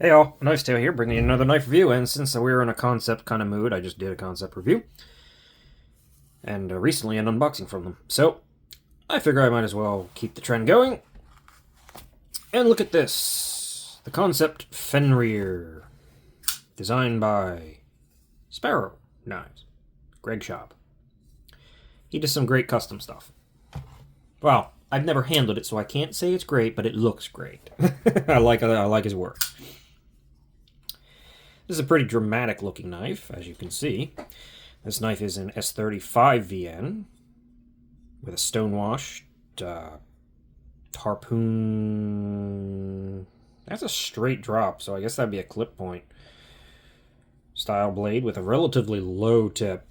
Hey all, Knives Tale here, bringing you another knife review, and since we were in a concept kind of mood, I just did a concept review, and recently an unboxing from them. So, I figure I might as well keep the trend going, and look at this. The Kansept Fenrir, designed by Sparrow Knives, Greg Schaub. He does some great custom stuff. Well, I've never handled it, so I can't say it's great, but it looks great. I like his work. This is a pretty dramatic looking knife, as you can see. This knife is an S35 VN with a stonewashed harpoon. That's a straight drop, so I guess that'd be a clip point style blade with a relatively low tip.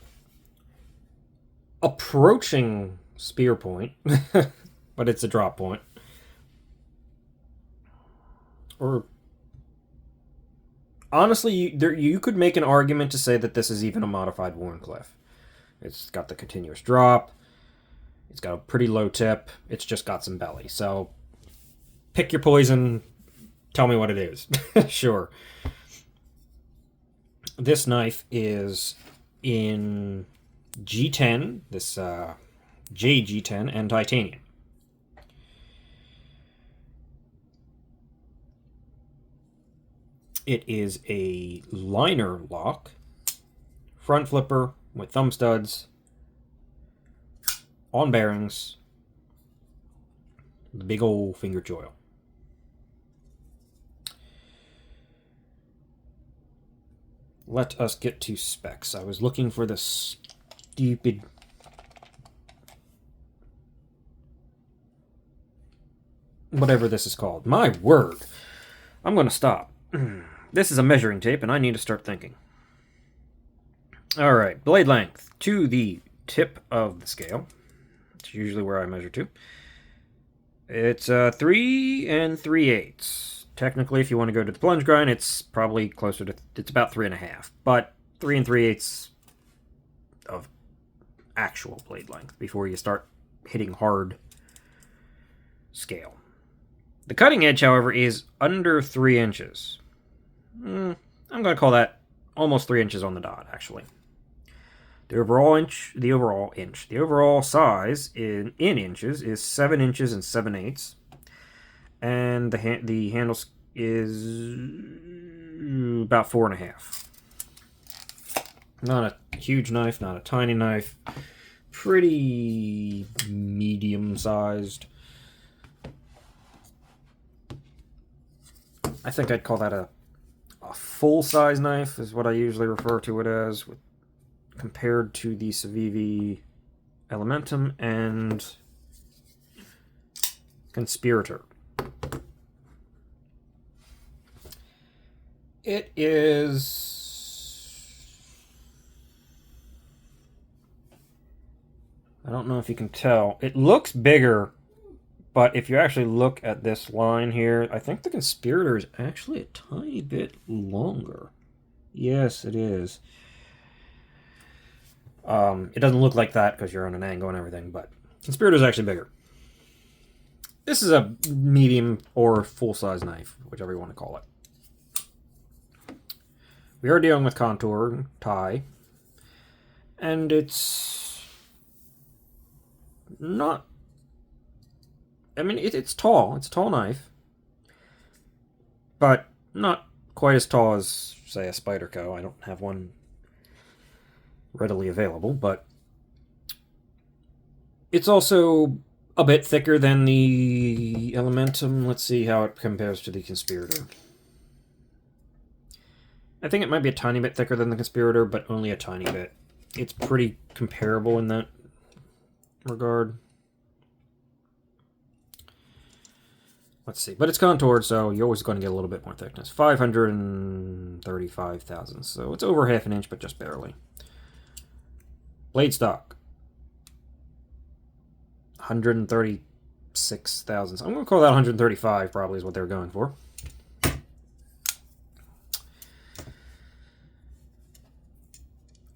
Approaching spear point, but it's a drop point. Or honestly, you could make an argument to say that this is even a modified Wharncliffe. It's got the continuous drop. It's got a pretty low tip. It's just got some belly. So, pick your poison. Tell me what it is. Sure. This knife is in G10, this JG10, and titanium. It is a liner lock, front flipper with thumb studs, on bearings, the big old finger choil. Let us get to specs. I was looking for the stupid whatever this is called. My word. I'm going to stop. This is a measuring tape, and I need to start thinking. Alright, blade length to the tip of the scale. It's usually where I measure to. It's 3 3/8. Technically, if you want to go to the plunge grind, it's probably closer to... It's about 3.5. But 3 3/8 of actual blade length before you start hitting hard scale. The cutting edge, however, is under 3 inches. I'm going to call that almost 3 inches on the dot, actually. The overall size in inches is 7 inches and 7/8, and the handle is about 4.5. Not a huge knife, not a tiny knife. Pretty medium-sized. I think I'd call that a full-size knife is what I usually refer to it as, compared to the Civivi Elementum and Conspirator. It is... I don't know if you can tell. It looks bigger, but if you actually look at this line here, I think the Conspirator is actually a tiny bit longer. Yes, it is. It doesn't look like that because you're on an angle and everything, but Conspirator is actually bigger. This is a medium or full-size knife, whichever you want to call it. We are dealing with contour, tie, and it's not... I mean, it's tall. It's a tall knife, but not quite as tall as, say, a Spyderco. I don't have one readily available, but it's also a bit thicker than the Elementum. Let's see how it compares to the Conspirator. I think it might be a tiny bit thicker than the Conspirator, but only a tiny bit. It's pretty comparable in that regard. Let's see. But it's contoured, so you're always going to get a little bit more thickness. 535 thousandths, so it's over half an inch, but just barely. Blade stock. 136 thousandths. I'm going to call that 135 probably is what they were going for.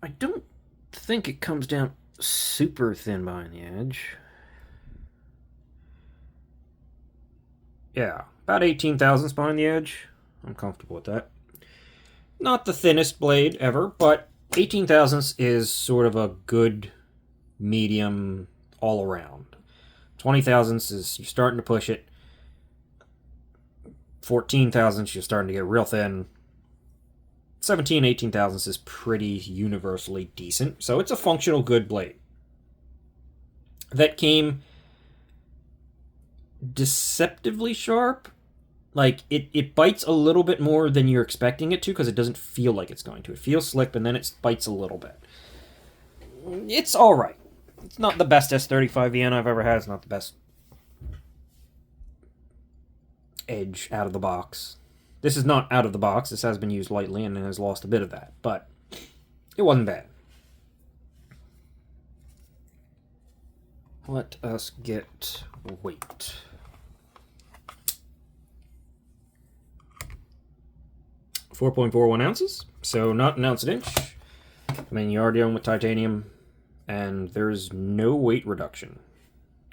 I don't think it comes down super thin behind the edge. Yeah, about 18 thousandths behind the edge. I'm comfortable with that. Not the thinnest blade ever, but 18 thousandths is sort of a good medium all around. 20 thousandths is you're starting to push it. 14 thousandths you're starting to get real thin. 17, 18 thousandths is pretty universally decent. So it's a functional good blade. That came deceptively sharp. Like, it bites a little bit more than you're expecting it to because it doesn't feel like it's going to. It feels slick, and then it bites a little bit. It's alright. It's not the best S35VN I've ever had. It's not the best edge out of the box. This is not out of the box. This has been used lightly and has lost a bit of that. But it wasn't bad. Let us get weight. 4.41 ounces, so not an ounce an inch. I mean, you are dealing with titanium, and there's no weight reduction.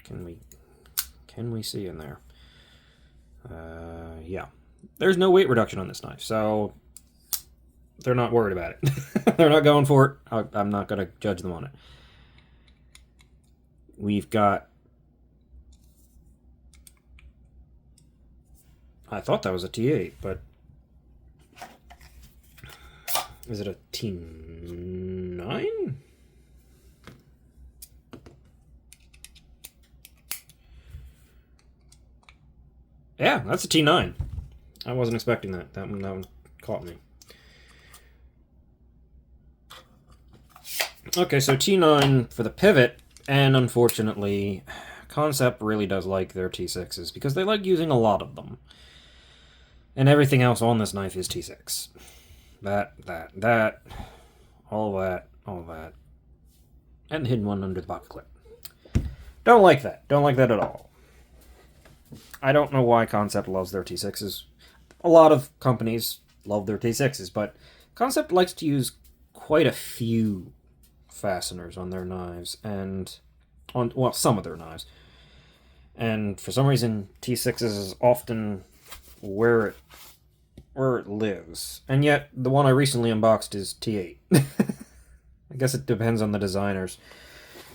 Can we see in there? Yeah. There's no weight reduction on this knife, so they're not worried about it. They're not going for it. I'm not going to judge them on it. We've got... I thought that was a T8, but... Is it a T9? Yeah, that's a T9. I wasn't expecting that. That one caught me. Okay, so T9 for the pivot, and unfortunately, Kansept really does like their T6s because they like using a lot of them. And everything else on this knife is T6. That, all that. And the hidden one under the pocket clip. Don't like that. Don't like that at all. I don't know why Kansept loves their T6s. A lot of companies love their T6s, but Kansept likes to use quite a few fasteners on their knives, and on, well, some of their knives. And for some reason, T6s is often where it lives. And yet, the one I recently unboxed is T8. I guess it depends on the designers.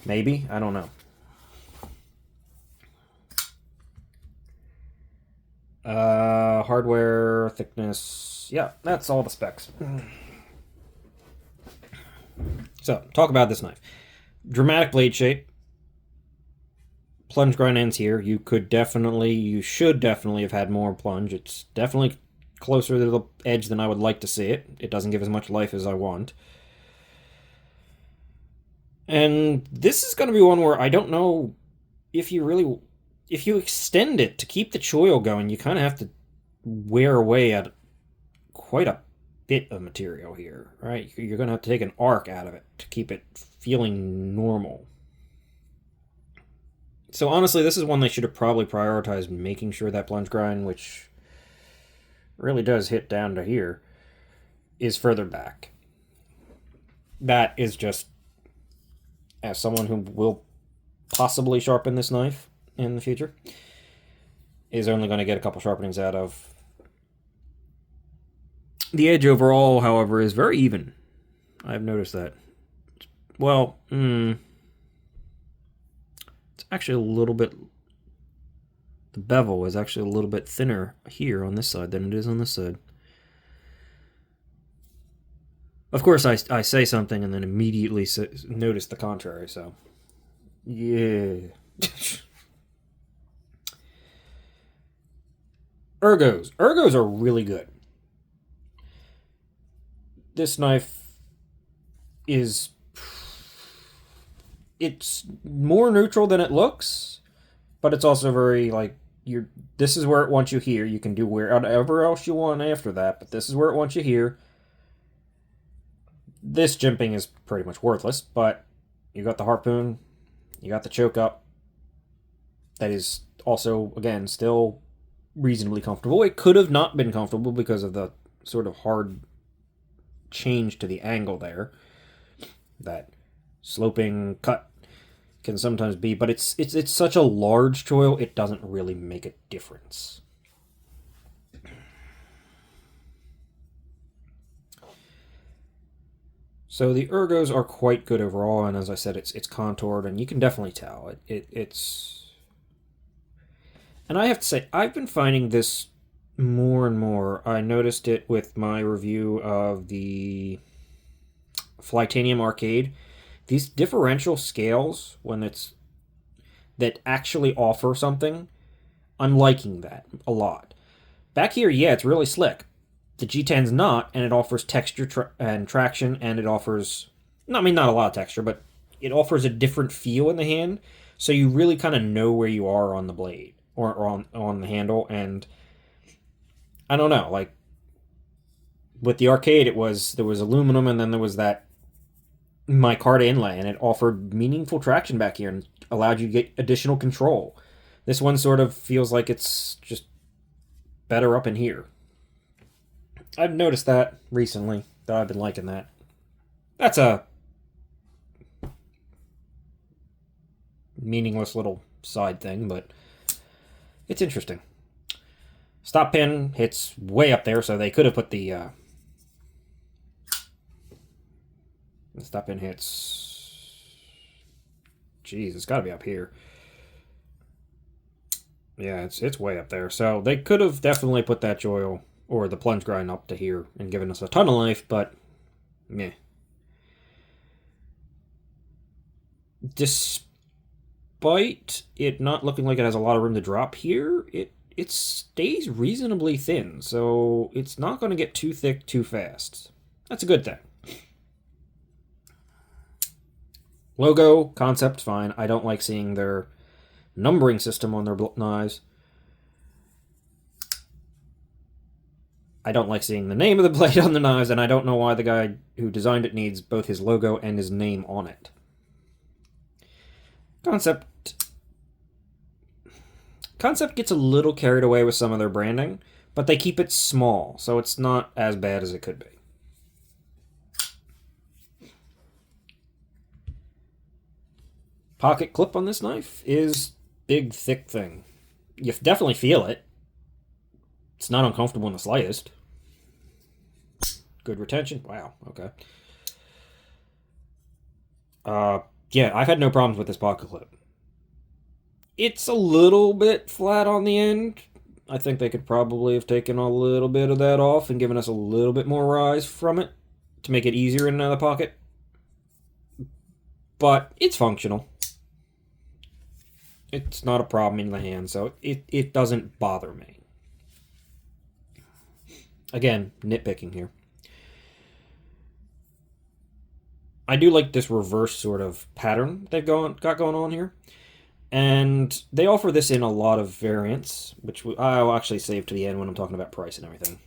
Maybe? I don't know. Hardware, thickness. Yeah, that's all the specs. So, talk about this knife. Dramatic blade shape. Plunge grind ends here. You should definitely have had more plunge. It's definitely closer to the edge than I would like to see it. It doesn't give as much life as I want. And this is going to be one where I don't know if you extend it to keep the choil going, you kind of have to wear away at quite a bit of material here, right? You're going to have to take an arc out of it to keep it feeling normal. So honestly, this is one they should have probably prioritized making sure that plunge grind, which really does hit down to here, is further back. That is just, as someone who will possibly sharpen this knife in the future, is only going to get a couple sharpenings out of. The edge overall, however, is very even. I've noticed that. Well, it's actually a little bit... The bevel is actually a little bit thinner here on this side than it is on this side. Of course, I say something and then immediately notice the contrary, so... Yeah. Ergos. Ergos are really good. This knife is... It's more neutral than it looks, but it's also very, like, this is where it wants you here. You can do wherever else you want after that, but this is where it wants you here. This jimping is pretty much worthless, but you got the harpoon, you got the choke up. That is also, again, still reasonably comfortable. It could have not been comfortable because of the sort of hard change to the angle there. That sloping cut can sometimes be, but it's such a large choil, it doesn't really make a difference. So the ergos are quite good overall, and as I said, it's contoured, and you can definitely tell it's. And I have to say, I've been finding this more and more. I noticed it with my review of the Flytanium Arcade. These differential scales, when it's that actually offer something, I'm liking that a lot. Back here, yeah, it's really slick. The G10's not, and it offers texture and traction, and it offers, I mean, not a lot of texture, but it offers a different feel in the hand, so you really kind of know where you are on the blade or on the handle. And I don't know, like with the arcade, there was aluminum, and then there was that micarta inlay, and it offered meaningful traction back here and allowed you to get additional control. This one sort of feels like it's just better up in here. I've noticed that recently, that I've been liking that. That's a meaningless little side thing, but it's interesting. Stop pin hits way up there, so they could have put the stop pin hits. Jeez, it's got to be up here. Yeah, it's way up there. So they could have definitely put that joil or the plunge grind up to here and given us a ton of life, but meh. Despite it not looking like it has a lot of room to drop here, it stays reasonably thin, so it's not going to get too thick too fast. That's a good thing. Logo, Kansept, fine. I don't like seeing their numbering system on their knives. I don't like seeing the name of the blade on the knives, and I don't know why the guy who designed it needs both his logo and his name on it. Kansept gets a little carried away with some of their branding, but they keep it small, so it's not as bad as it could be. Pocket clip on this knife is big, thick thing. You definitely feel it. It's not uncomfortable in the slightest. Good retention. Wow, okay. Yeah, I've had no problems with this pocket clip. It's a little bit flat on the end. I think they could probably have taken a little bit of that off and given us a little bit more rise from it to make it easier in and out of the pocket. But it's functional. It's not a problem in the hand, so it doesn't bother me. Again, nitpicking here. I do like this reverse sort of pattern they've got going on here. And they offer this in a lot of variants, which I'll actually save to the end when I'm talking about price and everything.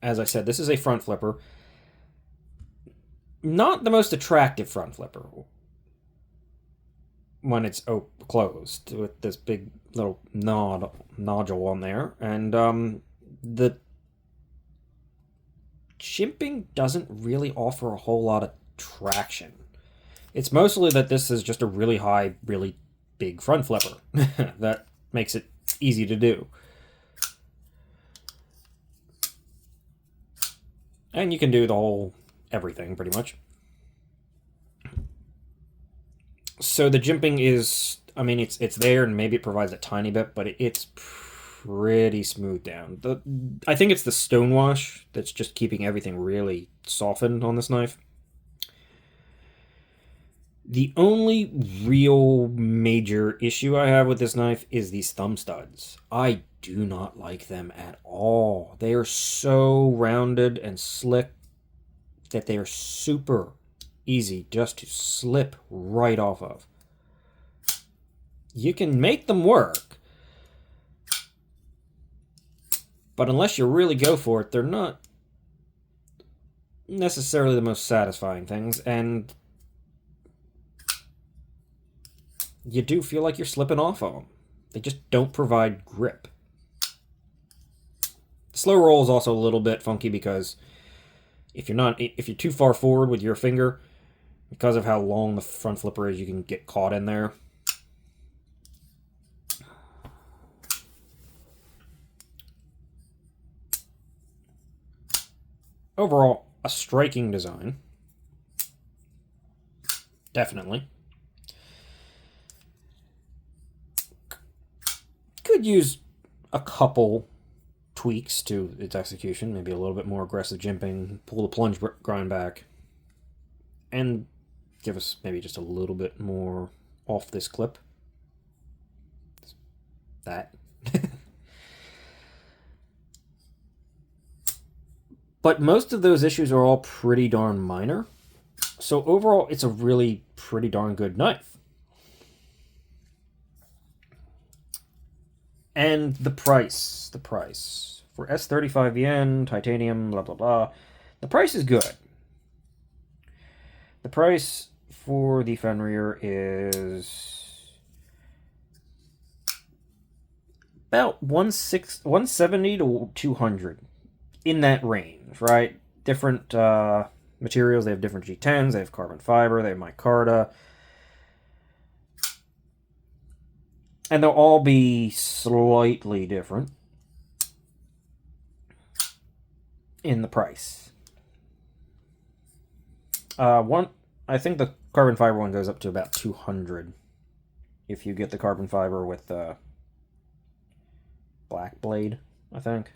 As I said, this is a front flipper. Not the most attractive front flipper when it's closed, with this big little nodule on there. And the chimping doesn't really offer a whole lot of traction. It's mostly that this is just a really high, really big front flipper. That makes it easy to do. And you can do the whole everything, pretty much. So the jimping is, I mean, it's there, and maybe it provides a tiny bit, but it's pretty smooth down. I think it's the stonewash that's just keeping everything really softened on this knife. The only real major issue I have with this knife is these thumb studs. I do not like them at all. They are so rounded and slick that they are super easy just to slip right off of. You can make them work, but unless you really go for it, they're not necessarily the most satisfying things, and you do feel like you're slipping off of them. They just don't provide grip. The slow roll is also a little bit funky because if you're too far forward with your finger, because of how long the front flipper is, you can get caught in there. Overall, a striking design. Definitely. Could use a couple tweaks to its execution. Maybe a little bit more aggressive jimping, pull the plunge grind back, and give us maybe just a little bit more off this clip. That. But most of those issues are all pretty darn minor. So overall, it's a really pretty darn good knife. And the price. The price. For S35 yen, titanium, blah, blah, blah. The price is good. The price for the Fenrir is about 170 to 200. In that range, right? Different materials. They have different G10s. They have carbon fiber. They have micarta. And they'll all be slightly different in the price. I think the carbon fiber one goes up to about 200 if you get the carbon fiber with the black blade, I think.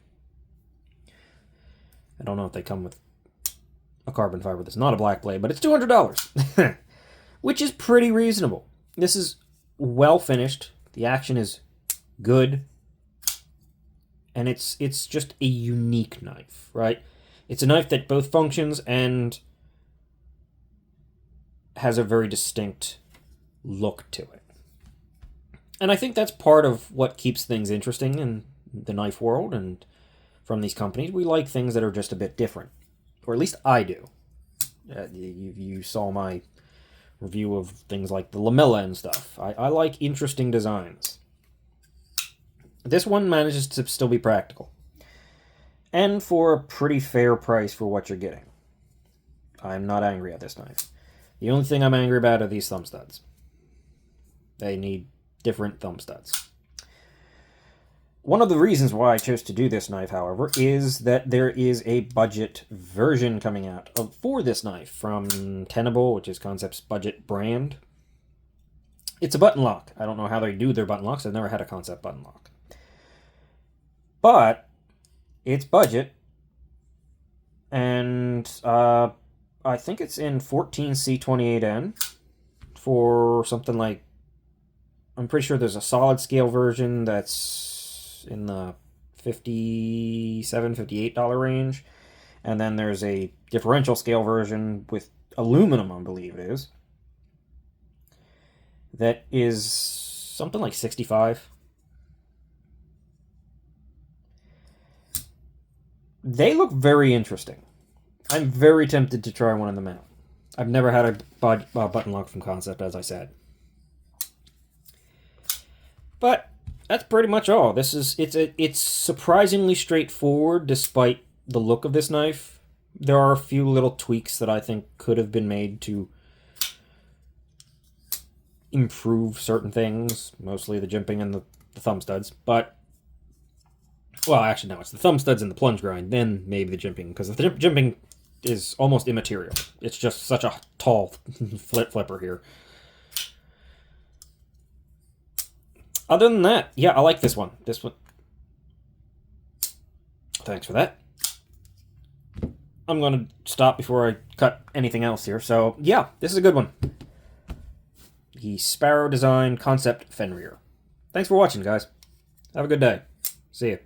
I don't know if they come with a carbon fiber that's not a black blade, but it's $200, which is pretty reasonable. This is well finished. The action is good, and it's just a unique knife, right? It's a knife that both functions and has a very distinct look to it. And I think that's part of what keeps things interesting in the knife world and from these companies. We like things that are just a bit different, or at least I do. You saw my review of things like the lamella and stuff. I like interesting designs. This one manages to still be practical, and for a pretty fair price for what you're getting. I'm not angry at this knife. The only thing I'm angry about are these thumb studs. They need different thumb studs. One of the reasons why I chose to do this knife, however, is that there is a budget version coming out for this knife from Tenable, which is Kansept's budget brand. It's a button lock. I don't know how they do their button locks. I've never had a Kansept button lock. But it's budget, and I think it's in 14C28N for something like, I'm pretty sure there's a solid scale version that's in the $57, $58 range. And then there's a differential scale version with aluminum, I believe it is, that is something like $65. They look very interesting. I'm very tempted to try one of them out. I've never had a button lock from Kansept, as I said. But that's pretty much all. It's surprisingly straightforward despite the look of this knife. There are a few little tweaks that I think could have been made to improve certain things, mostly the jimping and the thumb studs. But, well, actually, no, it's the thumb studs and the plunge grind, then maybe the jimping, because the jimping is almost immaterial. It's just such a tall flipper here. Other than that, yeah, I like this one. This one. Thanks for that. I'm going to stop before I cut anything else here. So, yeah, this is a good one. The Sparrow Design Kansept Fenrir. Thanks for watching, guys. Have a good day. See you.